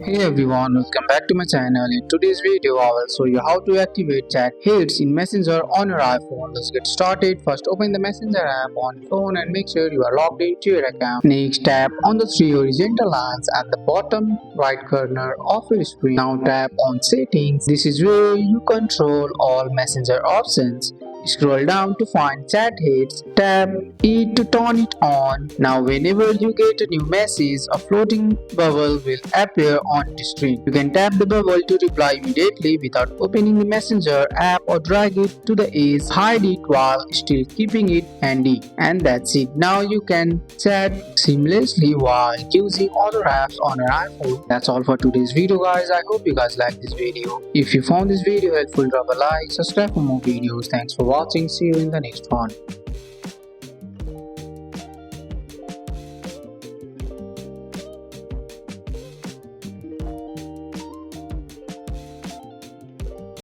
Hey everyone, welcome back to my channel. In today's video, I will show you how to activate chat hits in Messenger on your iPhone. Let's get started. First, open the Messenger app on your phone and make sure you are logged into your account. Next, tap on the three horizontal lines at the bottom right corner of your screen. Now tap on Settings. This is where you control all Messenger options. Scroll down to find chat hits, tap it to turn it on. Now whenever you get a new message, a floating bubble will appear on the screen. You can tap the bubble to reply immediately without opening the Messenger app or drag it to the edge, hide it while still keeping it handy. And that's it. Now you can chat seamlessly while using other apps on your iPhone. That's all for today's video guys. I hope you guys like this video. If you found this video helpful, drop a like, subscribe for more videos. Thanks for watching. See you in the next one.